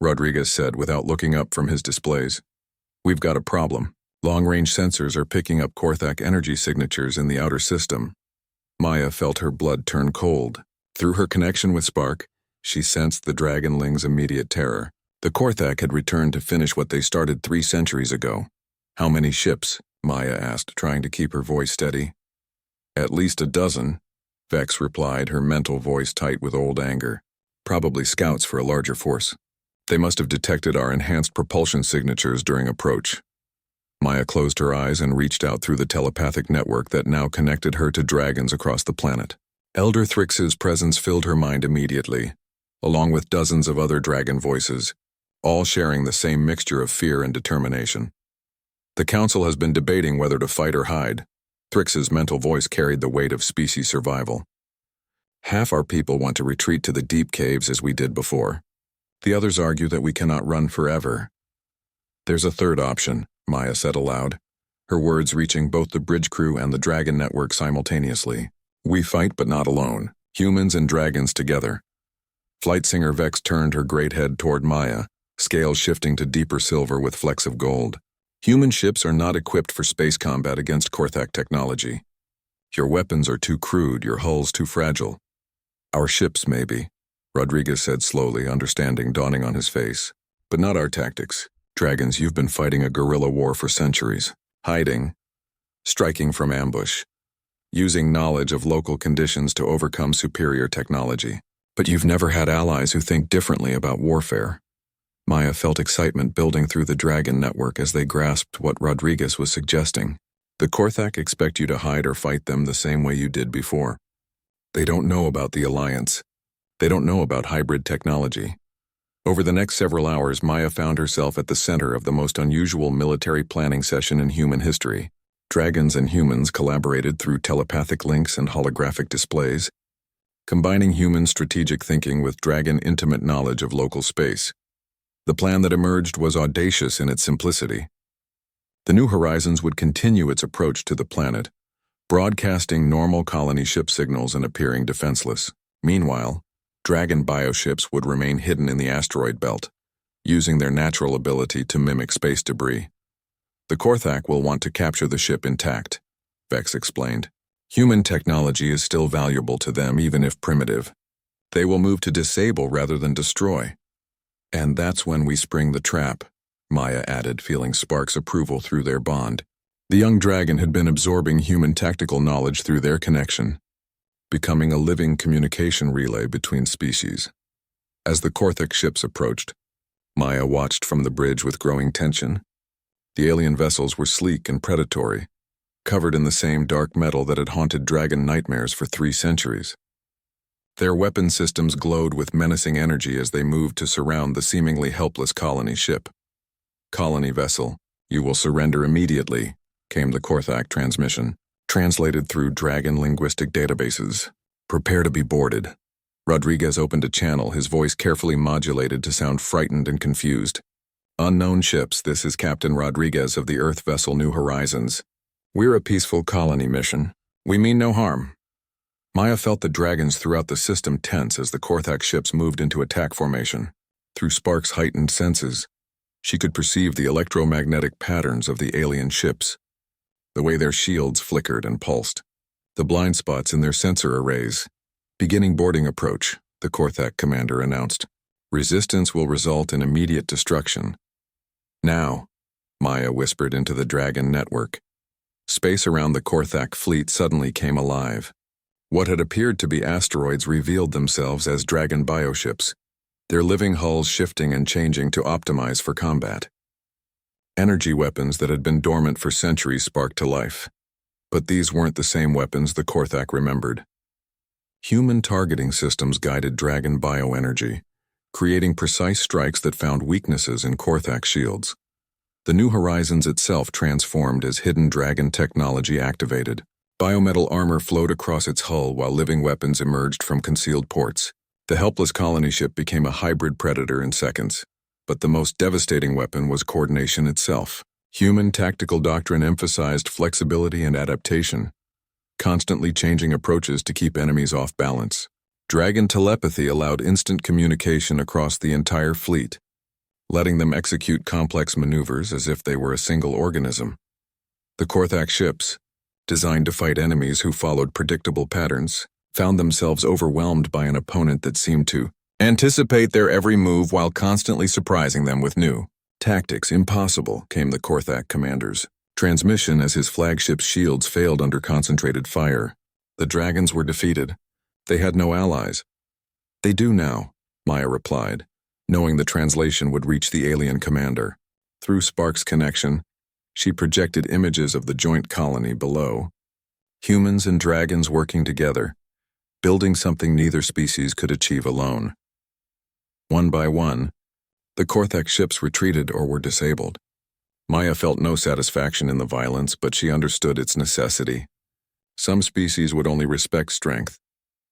Rodriguez said without looking up from his displays, "we've got a problem. Long-range sensors are picking up Korthak energy signatures in the outer system." Maya felt her blood turn cold. Through her connection with Spark, she sensed the Dragonling's immediate terror. The Korthak had returned to finish what they started 3 centuries ago. "How many ships?" Maya asked, trying to keep her voice steady. "At least a dozen," Vex replied, her mental voice tight with old anger. "Probably scouts for a larger force. They must have detected our enhanced propulsion signatures during approach." Maya closed her eyes and reached out through the telepathic network that now connected her to dragons across the planet. Elder Thrix's presence filled her mind immediately, along with dozens of other dragon voices, all sharing the same mixture of fear and determination. "The Council has been debating whether to fight or hide." Thrix's mental voice carried the weight of species survival. "Half our people want to retreat to the deep caves as we did before. The others argue that we cannot run forever. There's a third option," Maya said aloud, her words reaching both the bridge crew and the dragon network simultaneously. "We fight but not alone, humans and dragons together." Flight Singer Vex turned her great head toward Maya, scales shifting to deeper silver with flecks of gold. "Human ships are not equipped for space combat against Korthak technology. Your weapons are too crude, your hulls too fragile. Our ships, maybe," Rodriguez said slowly, understanding dawning on his face. "But not our tactics. Dragons, you've been fighting a guerrilla war for centuries. Hiding, striking from ambush, using knowledge of local conditions to overcome superior technology. But you've never had allies who think differently about warfare." Maya felt excitement building through the dragon network as they grasped what Rodriguez was suggesting. "The Korthak expect you to hide or fight them the same way you did before. They don't know about the Alliance. They don't know about hybrid technology." Over the next several hours, Maya found herself at the center of the most unusual military planning session in human history. Dragons and humans collaborated through telepathic links and holographic displays, combining human strategic thinking with dragon intimate knowledge of local space. The plan that emerged was audacious in its simplicity. The New Horizons would continue its approach to the planet, broadcasting normal colony ship signals and appearing defenseless. Meanwhile, dragon bioships would remain hidden in the asteroid belt, using their natural ability to mimic space debris. "The Korthak will want to capture the ship intact," Vex explained. "Human technology is still valuable to them, even if primitive. They will move to disable rather than destroy. And that's when we spring the trap," Maya added, feeling Spark's approval through their bond. The young dragon had been absorbing human tactical knowledge through their connection, becoming a living communication relay between species. As the Korthak ships approached, Maya watched from the bridge with growing tension. The alien vessels were sleek and predatory, covered in the same dark metal that had haunted dragon nightmares for 3 centuries. Their weapon systems glowed with menacing energy as they moved to surround the seemingly helpless colony ship. "Colony vessel, you will surrender immediately," came the Korthak transmission, translated through dragon linguistic databases. "Prepare to be boarded." Rodriguez opened a channel, his voice carefully modulated to sound frightened and confused. "Unknown ships, this is Captain Rodriguez of the Earth vessel New Horizons. We're a peaceful colony mission. We mean no harm." Maya felt the dragons throughout the system tense as the Korthak ships moved into attack formation. Through Spark's heightened senses, she could perceive the electromagnetic patterns of the alien ships, the way their shields flickered and pulsed, the blind spots in their sensor arrays. Beginning boarding approach, the Korthak commander announced. Resistance will result in immediate destruction. Now, Maya whispered into the Dragon network. Space around the Korthak fleet suddenly came alive. What had appeared to be asteroids revealed themselves as Dragon bioships, their living hulls shifting and changing to optimize for combat. Energy weapons that had been dormant for centuries sparked to life. But these weren't the same weapons the Korthak remembered. Human targeting systems guided Dragon bioenergy, creating precise strikes that found weaknesses in Korthak shields. The New Horizons itself transformed as hidden Dragon technology activated. Biometal armor flowed across its hull while living weapons emerged from concealed ports. The helpless colony ship became a hybrid predator in seconds. But the most devastating weapon was coordination itself. Human tactical doctrine emphasized flexibility and adaptation, constantly changing approaches to keep enemies off balance. Dragon telepathy allowed instant communication across the entire fleet, letting them execute complex maneuvers as if they were a single organism. The Korthak ships, designed to fight enemies who followed predictable patterns, found themselves overwhelmed by an opponent that seemed to anticipate their every move while constantly surprising them with new tactics. Impossible, came the Korthak commander's transmission as his flagship's shields failed under concentrated fire. The Dragons were defeated. They had no allies. They do now, Maya replied, knowing the translation would reach the alien commander. Through Spark's connection, she projected images of the joint colony below. Humans and dragons working together, building something neither species could achieve alone. One by one, the Korthak ships retreated or were disabled. Maya felt no satisfaction in the violence, but she understood its necessity. Some species would only respect strength,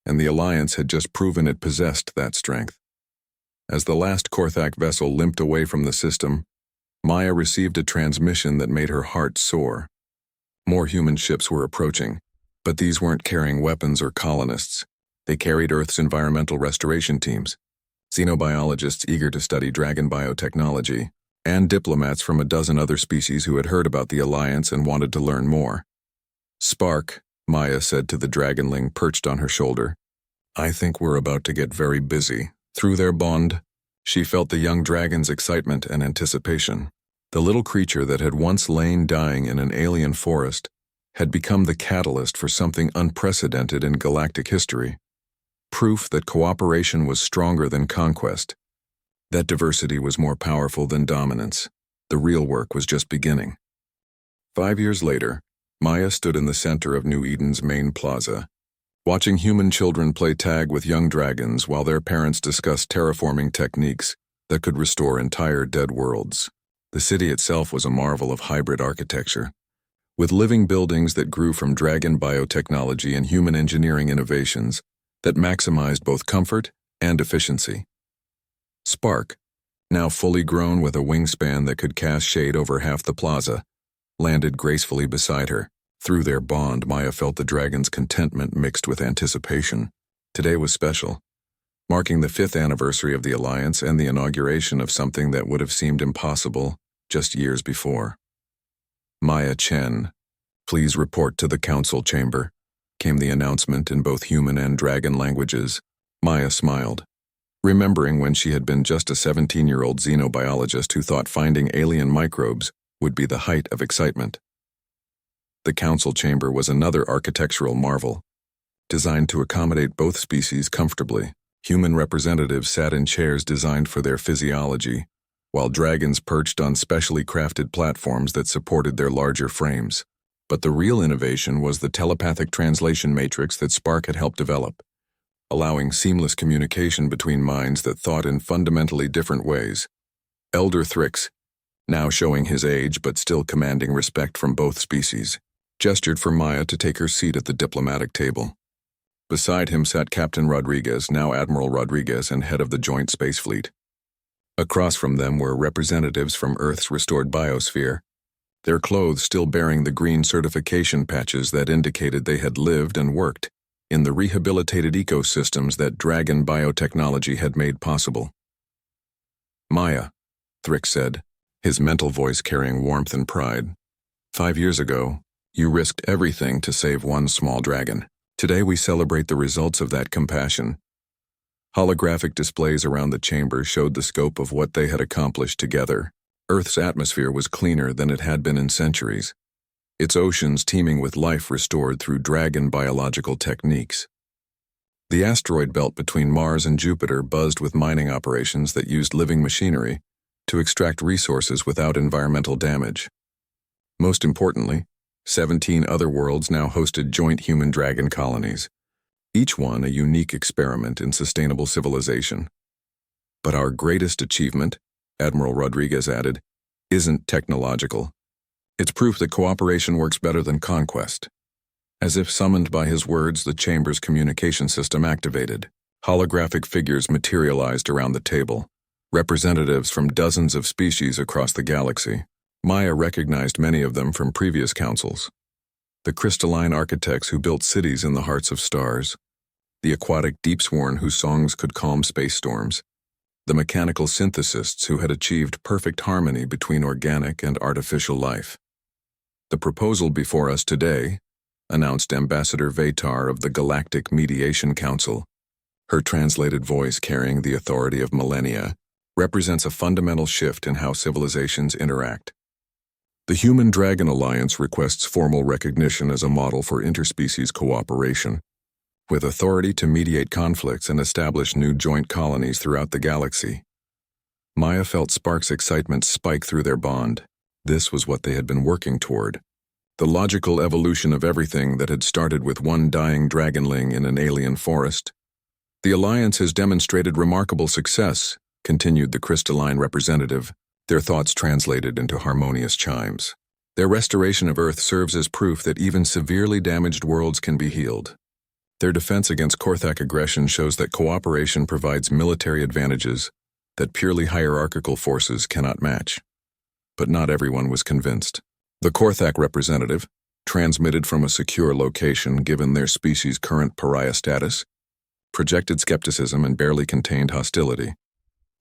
and the Alliance had just proven it possessed that strength. As the last Korthak vessel limped away from the system, Maya received a transmission that made her heart soar. More human ships were approaching, but these weren't carrying weapons or colonists. They carried Earth's environmental restoration teams, xenobiologists eager to study Dragon biotechnology, and diplomats from a dozen other species who had heard about the Alliance and wanted to learn more. Spark, Maya said to the Dragonling perched on her shoulder. I think we're about to get very busy. Through their bond, she felt the young dragon's excitement and anticipation. The little creature that had once lain dying in an alien forest had become the catalyst for something unprecedented in galactic history. Proof that cooperation was stronger than conquest, that diversity was more powerful than dominance. The real work was just beginning. 5 years later, Maya stood in the center of New Eden's main plaza, watching human children play tag with young dragons while their parents discussed terraforming techniques that could restore entire dead worlds. The city itself was a marvel of hybrid architecture, with living buildings that grew from dragon biotechnology and human engineering innovations that maximized both comfort and efficiency. Spark, now fully grown with a wingspan that could cast shade over half the plaza, landed gracefully beside her. Through their bond, Maya felt the dragon's contentment mixed with anticipation. Today was special, marking the 5th anniversary of the Alliance and the inauguration of something that would have seemed impossible just years before. Maya Chen, please report to the council chamber, came the announcement in both human and dragon languages. Maya smiled, remembering when she had been just a 17-year-old xenobiologist who thought finding alien microbes would be the height of excitement. The council chamber was another architectural marvel, designed to accommodate both species comfortably. Human representatives sat in chairs designed for their physiology, while dragons perched on specially crafted platforms that supported their larger frames. But the real innovation was the telepathic translation matrix that Spark had helped develop, allowing seamless communication between minds that thought in fundamentally different ways. Elder Thrix, now showing his age but still commanding respect from both species, gestured for Maya to take her seat at the diplomatic table. Beside him sat Captain Rodriguez, now Admiral Rodriguez and head of the Joint Space Fleet. Across from them were representatives from Earth's restored biosphere, their clothes still bearing the green certification patches that indicated they had lived and worked in the rehabilitated ecosystems that Dragon biotechnology had made possible. Maya, Thrick said, his mental voice carrying warmth and pride. 5 years ago, you risked everything to save one small dragon. Today we celebrate the results of that compassion. Holographic displays around the chamber showed the scope of what they had accomplished together. Earth's atmosphere was cleaner than it had been in centuries, its oceans teeming with life restored through dragon biological techniques. The asteroid belt between Mars and Jupiter buzzed with mining operations that used living machinery to extract resources without environmental damage. Most importantly, 17 other worlds now hosted joint human-dragon colonies, each one a unique experiment in sustainable civilization. But our greatest achievement, Admiral Rodriguez added, isn't technological. It's proof that cooperation works better than conquest. As if summoned by his words, the chamber's communication system activated. Holographic figures materialized around the table, representatives from dozens of species across the galaxy. Maya recognized many of them from previous councils. The crystalline architects who built cities in the hearts of stars, the aquatic deepsworn whose songs could calm space storms, the mechanical synthesists who had achieved perfect harmony between organic and artificial life. The proposal before us today, announced Ambassador Vatar of the Galactic Mediation Council, her translated voice carrying the authority of millennia, represents a fundamental shift in how civilizations interact. The Human-Dragon Alliance requests formal recognition as a model for interspecies cooperation, with authority to mediate conflicts and establish new joint colonies throughout the galaxy. Maya felt Spark's excitement spike through their bond. This was what they had been working toward. The logical evolution of everything that had started with one dying dragonling in an alien forest. The Alliance has demonstrated remarkable success, continued the crystalline representative, their thoughts translated into harmonious chimes. Their restoration of Earth serves as proof that even severely damaged worlds can be healed. Their defense against Korthak aggression shows that cooperation provides military advantages that purely hierarchical forces cannot match. But not everyone was convinced. The Korthak representative, transmitted from a secure location given their species' current pariah status, projected skepticism and barely contained hostility.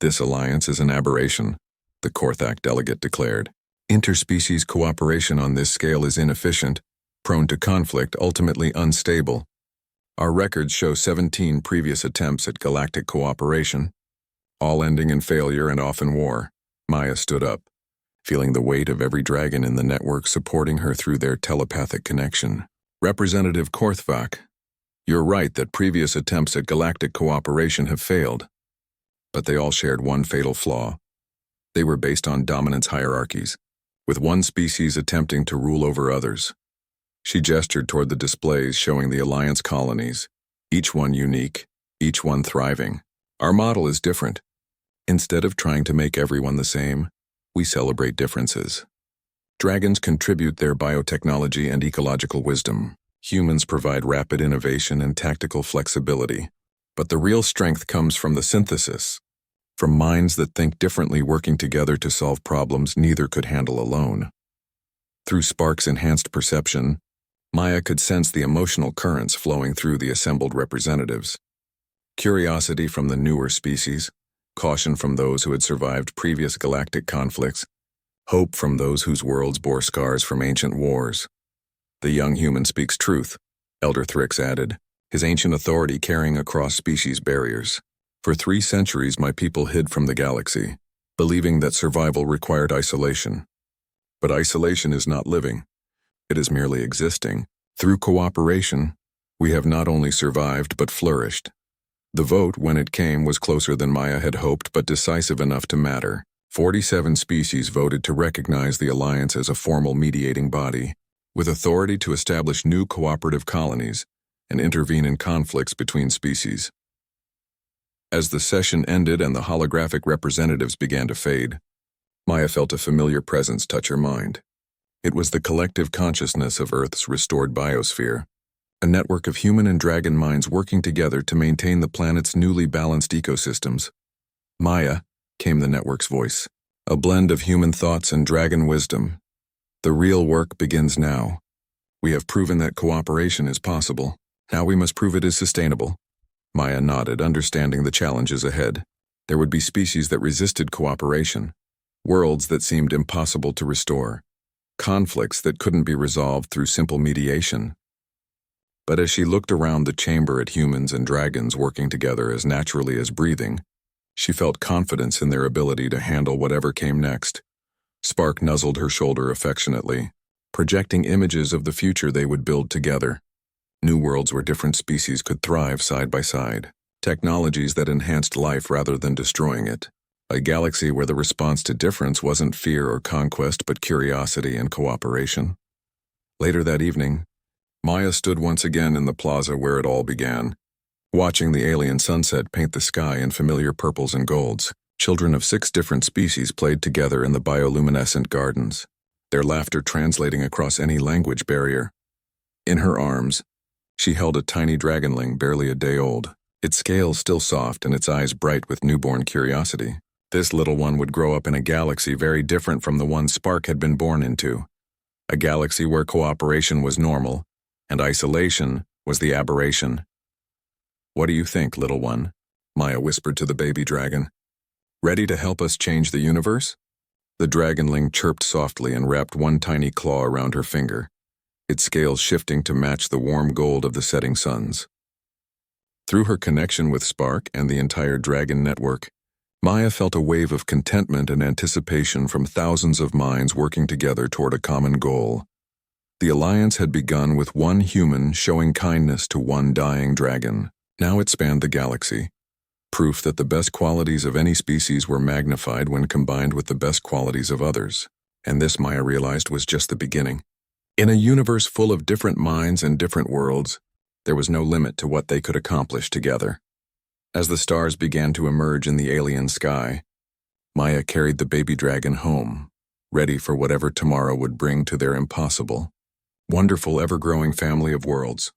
This alliance is an aberration, the Korthak delegate declared. Interspecies cooperation on this scale is inefficient, prone to conflict, ultimately unstable. Our records show 17 previous attempts at galactic cooperation, all ending in failure and often war. Maya stood up, feeling the weight of every dragon in the network supporting her through their telepathic connection. Representative Korthak, you're right that previous attempts at galactic cooperation have failed, but they all shared one fatal flaw. They were based on dominance hierarchies, with one species attempting to rule over others. She gestured toward the displays showing the Alliance colonies, each one unique, each one thriving. Our model is different. Instead of trying to make everyone the same, we celebrate differences. Dragons contribute their biotechnology and ecological wisdom. Humans provide rapid innovation and tactical flexibility. But the real strength comes from the synthesis, from minds that think differently working together to solve problems neither could handle alone. Through Spark's enhanced perception, Maya could sense the emotional currents flowing through the assembled representatives. Curiosity from the newer species, caution from those who had survived previous galactic conflicts, hope from those whose worlds bore scars from ancient wars. The young human speaks truth, Elder Thrix added, his ancient authority carrying across species barriers. For 3 centuries my people hid from the galaxy, believing that survival required isolation. But isolation is not living. It is merely existing. Through cooperation, we have not only survived but flourished. The vote, when it came, was closer than Maya had hoped but decisive enough to matter. 47 species voted to recognize the Alliance as a formal mediating body, with authority to establish new cooperative colonies and intervene in conflicts between species. As the session ended and the holographic representatives began to fade, Maya felt a familiar presence touch her mind. It was the collective consciousness of Earth's restored biosphere, a network of human and dragon minds working together to maintain the planet's newly balanced ecosystems. Maya, came the network's voice, a blend of human thoughts and dragon wisdom. The real work begins now. We have proven that cooperation is possible. Now we must prove it is sustainable. Maya nodded, understanding the challenges ahead. There would be species that resisted cooperation, worlds that seemed impossible to restore, conflicts that couldn't be resolved through simple mediation. But as she looked around the chamber at humans and dragons working together as naturally as breathing, she felt confidence in their ability to handle whatever came next. Spark nuzzled her shoulder affectionately, projecting images of the future they would build together. New worlds where different species could thrive side by side. Technologies that enhanced life rather than destroying it. A galaxy where the response to difference wasn't fear or conquest but curiosity and cooperation. Later that evening, Maya stood once again in the plaza where it all began, watching the alien sunset paint the sky in familiar purples and golds. Children of 6 different species played together in the bioluminescent gardens, their laughter translating across any language barrier. In her arms, she held a tiny dragonling barely a day old, its scales still soft and its eyes bright with newborn curiosity. This little one would grow up in a galaxy very different from the one Spark had been born into. A galaxy where cooperation was normal, and isolation was the aberration. "What do you think, little one?" Maya whispered to the baby dragon. "Ready to help us change the universe?" The dragonling chirped softly and wrapped one tiny claw around her finger, its scales shifting to match the warm gold of the setting suns. Through her connection with Spark and the entire dragon network, Maya felt a wave of contentment and anticipation from thousands of minds working together toward a common goal. The alliance had begun with one human showing kindness to one dying dragon. Now it spanned the galaxy, proof that the best qualities of any species were magnified when combined with the best qualities of others. And this, Maya realized, was just the beginning. In a universe full of different minds and different worlds, there was no limit to what they could accomplish together. As the stars began to emerge in the alien sky, Maya carried the baby dragon home, ready for whatever tomorrow would bring to their impossible, wonderful ever-growing family of worlds.